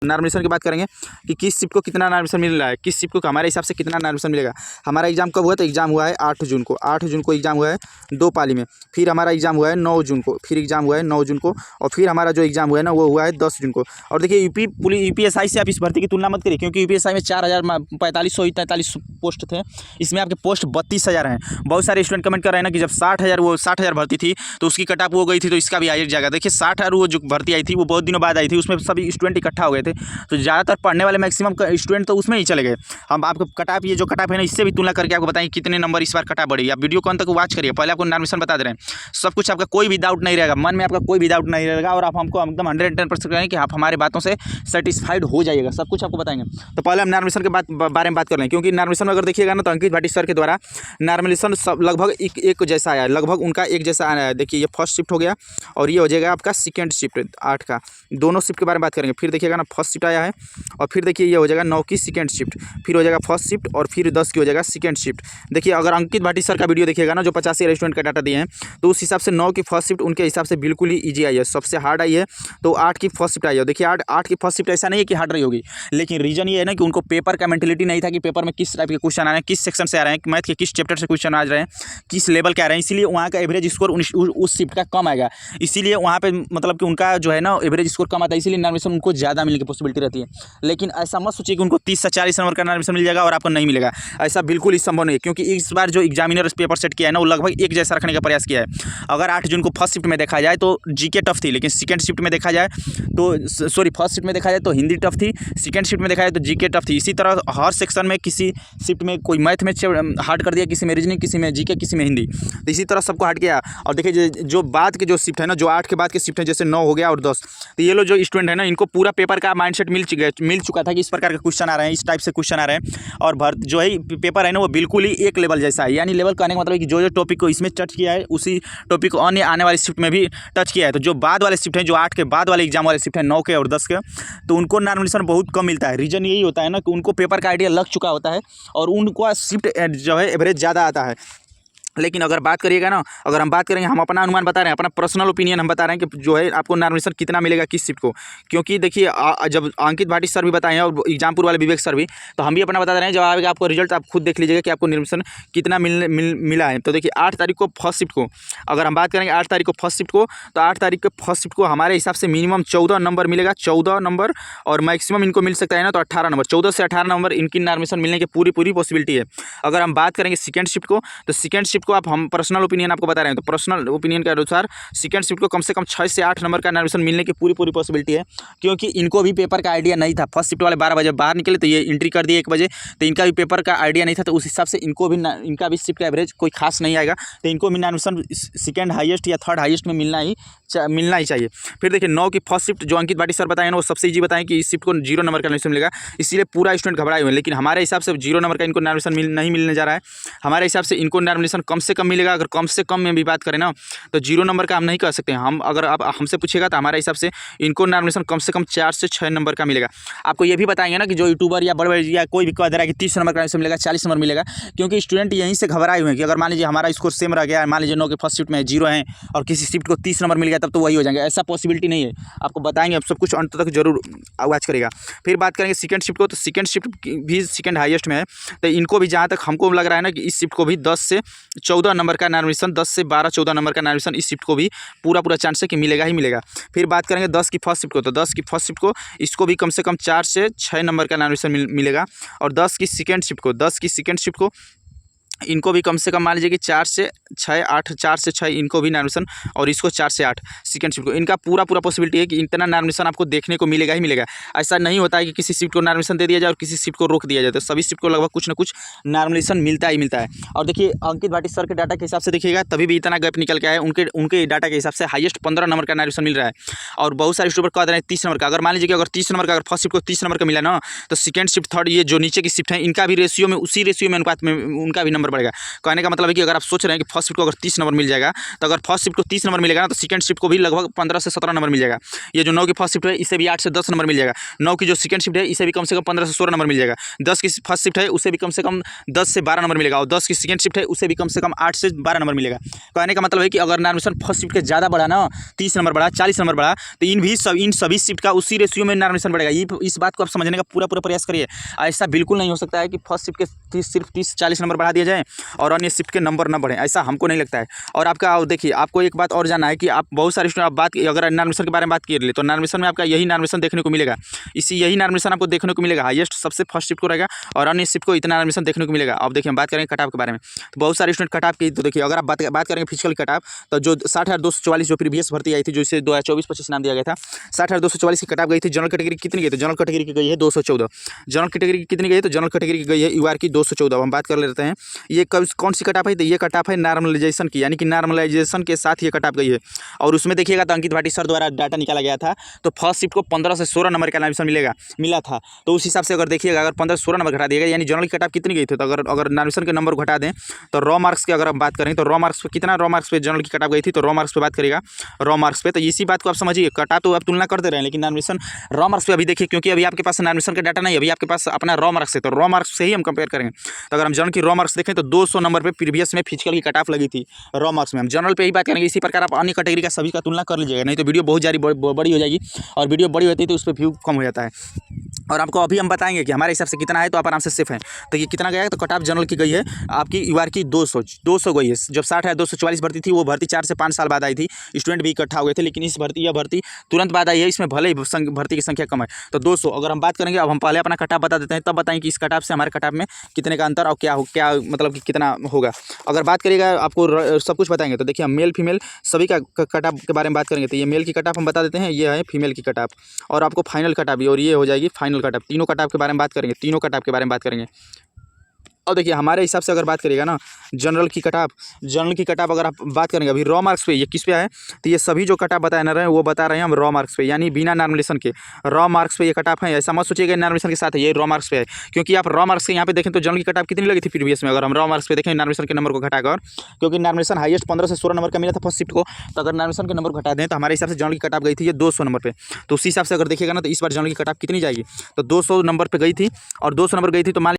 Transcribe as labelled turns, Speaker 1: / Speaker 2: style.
Speaker 1: Normalisation की बात करेंगे कि किस शिफ्ट को कितना नॉर्मलाइजेशन मिल रहा है, किस शिफ्ट को हमारे हिसाब से कितना नॉर्मलाइजेशन मिलेगा। हमारा एग्जाम कब हुआ? तो एग्जाम हुआ है 8 जून को। 8 जून को एग्जाम हुआ है 2 पाली में। फिर हमारा एग्जाम हुआ है 9 जून को, फिर एग्जाम हुआ है 9 जून को, और फिर हमारा जो एग्जाम हुआ है ना वो हुआ है 10 जून को। और देखिए यूपीएसआई से आप इस भर्ती की तुलना मत करिए, क्योंकि यूपीएसआई में 4,4543 पोस्ट थे, इसमें आपके पोस्ट 32,000 हैं। बहुत सारे स्टूडेंट कमेंट कर रहे हैं ना कि जब 60,000 भर्ती थी तो उसकी कट ऑफ हो गई थी, तो इसका भी हाई जाएगा। देखिए 60,000 वो जो भर्ती आई थी वो बहुत दिनों बाद आई थी, उसमें सभी स्टूडेंट इकट्ठा हो गए थे, तो ज़्यादातर पढ़ने वाले मैक्सिमम स्टूडेंट तो उसमें ही चले गए। हम आपको कटाप, ये जो कटाप है ना, इससे भी तुलना करके आपको बताएंगे कितने नंबर इस बार कटाप बढ़ी। आप वीडियो कौन तक वॉच करिए, पहले आपको नॉर्मलाइजेशन बता दे रहे हैं, सब कुछ आपका कोई भी डाउट नहीं रहेगा, मन में आपका कोई भी डाउट नहीं रहेगा, और आप हमको एकदम 110% कहेंगे कि आप हमारे बातों से सेटिस्फाइड हो जाइएगा, सब कुछ आपको बताएंगे। तो पहले हम नॉर्मलाइजेशन के बारे में बात कर रहे हैं, क्योंकि नॉर्मलाइजेशन में अगर देखिएगा ना तो अंकित भाटी सर के द्वारा नॉर्मलाइजेशन सब लगभग एक जैसा आया है, लगभग उनका एक जैसा आया है। देखिए ये फर्स्ट शिफ्ट हो गया और ये हो जाएगा आपका सेकेंड शिफ्ट 8 का, दोनों शिफ्ट के बारे में बात करेंगे। फिर देखिएगा ना फर्स्ट शिफ्ट आया है, और फिर देखिए ये हो जाएगा 9 की सेकेंड शिफ्ट, फिर हो जाएगा फर्स्ट शिफ्ट, और फिर 10 की हो जाएगा सेकेंड शिफ्ट। देखिए अगर अंकित भाटी सर का वीडियो देखिएगा ना जो 85 रेस्टोरेंट का डाटा दिए हैं, तो उस हिसाब से 9 की फर्स्ट शिफ्ट उनके हिसाब से बिल्कुल ही ईजी आई है, सबसे हार्ड आई है। तो 8 की फर्स्ट शिफ्ट आई है। देखिए 8 की फर्स्ट शिफ्ट ऐसा नहीं है कि हार्ड रही होगी, लेकिन रीजन ये है ना कि उनको पेपर का मेंटेलिटी नहीं था कि पेपर में किस टाइप के क्वेश्चन आ रहे हैं, किस सेक्शन से आ रहे हैं, मैथ के किस चैप्टर से क्वेश्चन आ रहे हैं, किस लेवल के आ रहे हैं, इसीलिए वहाँ का एवरेज स्कोर उस शिफ्ट का कम आएगा। इसीलिए वहाँ पे मतलब कि उनका जो है ना एवरेज स्कोर कम आता है, इसीलिए नॉर्मलाइजेशन उनको ज़्यादा मिलने की पॉसिबिलिटी रहती है। लेकिन ऐसा मत सोचिए कि उनको 30 से 40 नंबर का नॉर्मलाइजेशन मिल जाएगा और आपको नहीं मिलेगा, ऐसा बिल्कुल ही संभव नहीं है, क्योंकि इस बार जो एग्जामिनर पेपर सेट किया है ना वो लगभग एक जैसा रखने का प्रयास किया है। अगर 8 जून को फर्स्ट शिफ्ट में देखा जाए तो जीके टफ थी, लेकिन सेकंड शिफ्ट में देखा जाए तो फर्स्ट शिफ्ट में देखा जाए तो हिंदी टफ थी, सेकंड शिफ्ट में देखा जाए तो जीके टफ थी। इसी तरह हर सेक्शन में किसी शिफ्ट में कोई मैथ में हार्ड कर दिया, किसी में रीजनिंग, किसी में जीके, किसी में हिंदी, तो इसी तरह सबको हार्ड किया। और देखिए जो बाद के जो शिफ्ट है ना, जो 8 के बाद के शिफ्ट है, जैसे 9 हो गया और 10, तो ये लोग जो स्टूडेंट है ना इनको पूरा पेपर का माइंडसेट मिल चुका था कि इस प्रकार के क्वेश्चन आ रहे हैं, इस टाइप से क्वेश्चन आ रहे हैं, और जो है पेपर है ना वो बिल्कुल ही एक लेवल जैसा है। यानी लेवल कहने का मतलब है कि जो टॉपिक को इसमें टच किया है उसी टॉपिक को आने वाली शिफ्ट में भी टच किया है। तो जो बाद वाले शिफ्ट हैं, जो 8 के बाद वाले एग्जाम वाले शिफ्ट हैं 9 के और 10 के, तो उनको नॉर्मलाइजेशन बहुत कम मिलता है। रीजन यही होता है ना कि उनको पेपर का आइडिया लग चुका होता है और उनको शिफ्ट जो है एवरेज ज़्यादा आता है। लेकिन अगर बात करिएगा ना, अगर हम बात करेंगे, हम अपना अनुमान बता रहे हैं, अपना पर्सनल ओपिनियन हम बता रहे हैं कि जो है आपको नॉर्मलाइजेशन कितना मिलेगा किस शिफ्ट को। क्योंकि देखिए जब अंकित भाटी सर भी बताए हैं और एग्जामपुर वाले विवेक सर भी, तो हम भी अपना बता रहे हैं। जब आएगा आपको रिजल्ट आप खुद देख लीजिएगा कि आपको नॉर्मलाइजेशन कितना मिला है। तो देखिए 8 तारीख को फर्स्ट शिफ्ट को, अगर हम बात करेंगे 8 तारीख को फर्स्ट शिफ्ट को, तो 8 तारीख को फर्स्ट शिफ्ट को हमारे हिसाब से मिनिमम 14 नंबर मिलेगा, 14 नंबर, और मैक्सिमम इनको मिल सकता है ना तो 18 नंबर, 14 से 18 नंबर इनकी नॉर्मलाइजेशन मिलने की पूरी पॉसिबिलिटी है। अगर हम बात करेंगे सेकेंड शिफ्ट को, तो सेकेंड शिफ्ट को हम पर्सनल ओपिनियन आपको बता रहे हैं, तो पर्सनल ओपिनियन के अनुसार सेकंड शिफ्ट को कम से कम 6 से 8 नंबर का नॉर्मलाइजेशन मिलने की पूरी पॉसिबिलिटी है। क्योंकि इनको भी पेपर का आइडिया नहीं था। फर्स्ट शिफ्ट वाले 12 बजे बाहर निकले तो ये एंट्री कर दिए 1 बजे, तो इनका भी पेपर का आइडिया नहीं था, तो उस हिसाब से इनका भी शिफ्ट का एवरेज कोई खास नहीं आएगा, तो इनको भी नॉर्मलाइजेशन सेकंड हाईएस्ट या थर्ड हाईएस्ट में मिलना ही चाहिए। फिर देखिए 9 की फर्स्ट शिफ्ट जो अंकित भाटी सर बताए ना वो सबसे ईजी बताएं कि इस शिफ्ट को 0 नंबर का नॉर्मलाइजेशन मिलेगा, इसीलिए पूरा स्टूडेंट घबराए हुए हैं। लेकिन हमारे हिसाब से 0 नंबर का इनको नॉर्मलाइजेशन नहीं मिलने जा रहा है। हमारे हिसाब से इनको नॉर्मलाइजेशन कम से कम मिलेगा। अगर कम से कम में भी बात करें ना तो 0 नंबर का हम नहीं कह सकते हैं। हम अगर आप हमसे पूछेगा तो हमारे हिसाब से इनको नॉर्मलाइजेशन कम से कम 4 से 6 नंबर का मिलेगा। आपको ये भी बताएंगे ना कि जो यूट्यूबर या बड़े या कोई भी कह दे रहा है कि 30 नंबर का नॉर्मलाइजेशन मिलेगा, 40 नंबर मिलेगा, क्योंकि स्टूडेंट यहीं से घबराए हुए हैं कि अगर मान लीजिए हमारा स्कोर सेम रह गया, मान लीजिए 9 के फर्स्ट शिफ्ट में 0 है और किसी शिफ्ट को 30 नंबर मिल गया तब तो वही हो जाएंगे, ऐसा पॉसिबिलिटी नहीं है। आपको बताएंगे, आप सब कुछ अंत तक जरूर वॉच करेगा। फिर बात करेंगे सेकंड शिफ्ट को, तो सेकंड शिफ्ट भी सेकंड हाईएस्ट में है, तो इनको भी जहाँ तक हमको लग रहा है ना कि इस शिफ्ट को भी 10 से 14 नंबर का नॉर्मलाइजेशन, 10 से 12-14 नंबर का नॉर्मलाइजेशन इस शिफ्ट को भी पूरा चांस है कि मिलेगा ही मिलेगा। फिर बात करेंगे 10 की फर्स्ट शिफ्ट को, तो 10 की फर्स्ट शिफ्ट को इसको भी कम से कम 4 से 6 नंबर का नॉर्मलाइजेशन मिलेगा। और 10 की सेकंड शिफ्ट को इनको भी कम से कम मान लीजिए कि 4 से 6 इनको भी नॉर्मलाइजेशन, और इसको 4 से 8 सेकंड शिफ्ट को, इनका पूरा पॉसिबिलिटी है कि इतना नॉर्मलाइजेशन आपको देखने को मिलेगा ही मिलेगा। ऐसा नहीं होता है कि किसी शिफ्ट को नॉर्मलाइजेशन दे दिया जाए और किसी शिफ्ट को रोक दिया जाए, तो सभी शिफ्ट को लगभग कुछ ना कुछ नॉर्मलाइजेशन मिलता ही मिलता है। और देखिए अंकित भाटी सर के डाटा के हिसाब से देखिएगा तभी भी इतना गैप निकल के आया है। उनके डाटा के हिसाब से हाईएस्ट 15 नंबर का नॉर्मलाइजेशन मिल रहा है, और बहुत सारे स्टूडेंट कह रहे हैं 30 नंबर का। अगर मान लीजिए कि अगर 30 नंबर का, अगर फर्स्ट शिफ्ट को 30 नंबर का मिला ना, तो सेकंड शिफ्ट थर्ड ये जो नीचे की शिफ्ट है इनका भी रेशियो में, उसी रेशियो में अनुपात में उनका भी नंबर नंबर बढ़ेगा। कहने का मतलब है कि अगर आप सोच रहे हैं कि फर्स्ट शिफ्ट को अगर 30 नंबर मिल जाएगा, तो अगर फर्स्ट शिफ्ट को 30 नंबर मिलेगा ना, तो सेकंड शिफ्ट को भी लगभग 15 से 17 नंबर मिल जाएगा। ये जो 9 की फर्स्ट शिफ्ट है इसे भी 8 से 10 नंबर मिल जाएगा। 9 की जो सेकंड शिफ्ट है इसे भी कम से कम 15 से 16 नंबर मिल जाएगा। 10 की फर्स्ट शिफ्ट है उसे भी कम से कम 10 से 12 नंबर मिलेगा, और 10 की सेकंड शिफ्ट है उसे भी कम से कम 8 से 12 नंबर मिलेगा। कहने का मतलब है कि अगर नार्मल फर्स्ट शिफ्ट के ज़्यादा बढ़ा ना, 30 नंबर बढ़ा, 40 नंबर बढ़ा, तो इन सभी शिफ्ट का उसी रेशियो में नार्मल बढ़ेगा। ये इस बात को आप समझने का पूरा प्रयास करिए। ऐसा बिल्कुल नहीं हो सकता है कि फर्स्ट शिफ्ट के सिर्फ 30-40 नंबर बढ़ा दिया जाए और अन्य शिफ्ट के नंबर न बढ़े, ऐसा हमको नहीं लगता है। और आपका देखिए, आपको एक बात और जानना है कि आप बहुत सारे स्टूडेंट आप बात अगर नार्मल के बारे में बात कर ले, तो नार्मल में आपका यही नार्मल देखने को मिलेगा। यही नार्मल आपको देखने को मिलेगा, हाईएस्ट सबसे फर्स्ट शिफ्ट को रहेगा और अन्य शिफ्ट को इतना नार्मल देखने को मिलेगा। अब देखिए, हम बात करेंगे कटऑफ के बारे में, तो बहुत सारे स्टूडेंट कटऑफ की, तो देखिए अगर आप बात करेंगे फिजिकल कटऑफ, तो जो 60,244 जो प्रीवियस भर्ती आई थी, जो इसे 2024-25 नाम दिया गया था, 60,244 की कटऑफ गई थी। जनरल कैटेगरी कितनी गई? तो जनरल कैटेगरी की गई है 214। जनरल कैटेगरी की कितनी गई? तो जनरल कैटेगरी की गई है यूआर की 214। हम बात कर लेते हैं ये कौन सी कटऑफ है? तो ये कटऑफ है नॉर्मलाइजेशन की, यानी कि नॉर्मलाइजेशन के साथ ये कटऑफ गई है। और उसमें देखिएगा तो अंकित भाटी सर द्वारा डाटा निकाला गया था, तो फर्स्ट शिफ्ट को 15 से 16 नंबर का नार्मल मिला था। तो उस हिसाब से अगर देखिएगा, अगर 15 से 16 नंबर घटा दिएगा, यानी जनरल की कटऑफ कितनी गई थी? तो अगर नार्मल के नंबर घटा दें, तो रॉ मार्क्स की अगर हम बात करें, तो रॉ मार्क्स पे कितना, रॉ मार्क्स पे जनरल की कटऑफ गई थी, तो रॉ मार्क्स पे बात करेगा, रॉ मार्क्स पे। तो इसी बात को आप समझिए, कटऑफ तो आप तुलना करते रहे, लेकिन नार्मल रॉ मार्क्स पे अभी देखिए, क्योंकि अभी आपके पास नार्मल का डाटा नहीं, अभी आपके पास अपना रॉ मार्क्स है, तो रॉ मार्क्स से ही हम कंपेयर करेंगे। तो अगर हम जनरल की रॉ मार्क्स देखें, तो 200 नंबर पे प्रीवियस में फिजिकल की कटऑफ लगी थी रॉ मार्क्स में। हम जनरल पे ही बात करेंगे। इसी प्रकार आप अन्य कैटेगरी का सभी का तुलना कर लीजिएगा, नहीं तो वीडियो बहुत बड़ी हो जाएगी, और वीडियो बड़ी होती है तो उस पर व्यू कम हो जाता है। और आपको अभी हम बताएंगे कि हमारे हिसाब से कितना है, तो आप आराम से सेफ हैं। तो ये कितना गया है? तो कटऑफ जनरल की गई है आपकी यूआर की 200 गई है। जब 60,244 भर्ती थी, वो भर्ती 4 से 5 साल बाद आई थी, स्टूडेंट भी इकट्ठा हुए थे, लेकिन यह भर्ती तुरंत बाद आई है, इसमें भले ही भर्ती की संख्या कम है। तो 200 अगर हम बात करेंगे, अब हम पहले अपना कटऑफ बता देते हैं, तब बताएं कि इस कटऑफ से हमारे कटऑफ में कितने का अंतर और क्या मतलब कि कितना होगा। अगर बात करिएगा, आपको सब कुछ बताएंगे। तो देखिए, हम मेल फीमेल सभी का कटऑफ के बारे में बात करेंगे। तो ये मेल की कटऑफ हम बता देते हैं, ये है फीमेल की कटऑफ, और आपको फाइनल कटऑफ भी, और ये हो जाएगी फाइनल कटऑफ। तीनों कटऑफ के बारे में बात करेंगे, तीनों कटऑफ के बारे में बात करेंगे। और देखिए, हमारे हिसाब से अगर बात करिएगा ना, जनरल की कटऑफ अगर आप बात करेंगे, अभी रॉ मार्क्स पे ये किस पे है? तो ये सभी जो कटऑफ बता रहे हैं वो बता रहे हैं हम रॉ मार्क्स पे, यानी बिना नॉर्मलाइजेशन के रॉ मार्क्स पे ये कटऑफ है। ऐसा मत सोचिएगा नॉर्मलाइजेशन के साथ है, ये रॉ मार्क्स पे है। क्योंकि आप रॉ मार्क्स के यहाँ पे देखें तो जनरल की कटऑफ कितनी लगी थी प्रीवियस में, अगर हम रॉ मार्क्स पे देखें नॉर्मलाइजेशन के नंबर को घटाकर, क्योंकि नॉर्मलाइजेशन हाईएस्ट 15 से 16 नंबर का मिला था फर्स्ट शिफ्ट को, तो अगर नॉर्मलाइजेशन के नंबर घटा दें, तो हमारे हिसाब से जनरल की कटऑफ गई थी ये 200 नंबर पे। तो उसी हिसाब से अगर देखिएगा ना, तो इस बार जनरल की कटऑफ कितनी जाएगी? तो 200 नंबर पर गई थी, और 200 नंबर गई थी, तो मान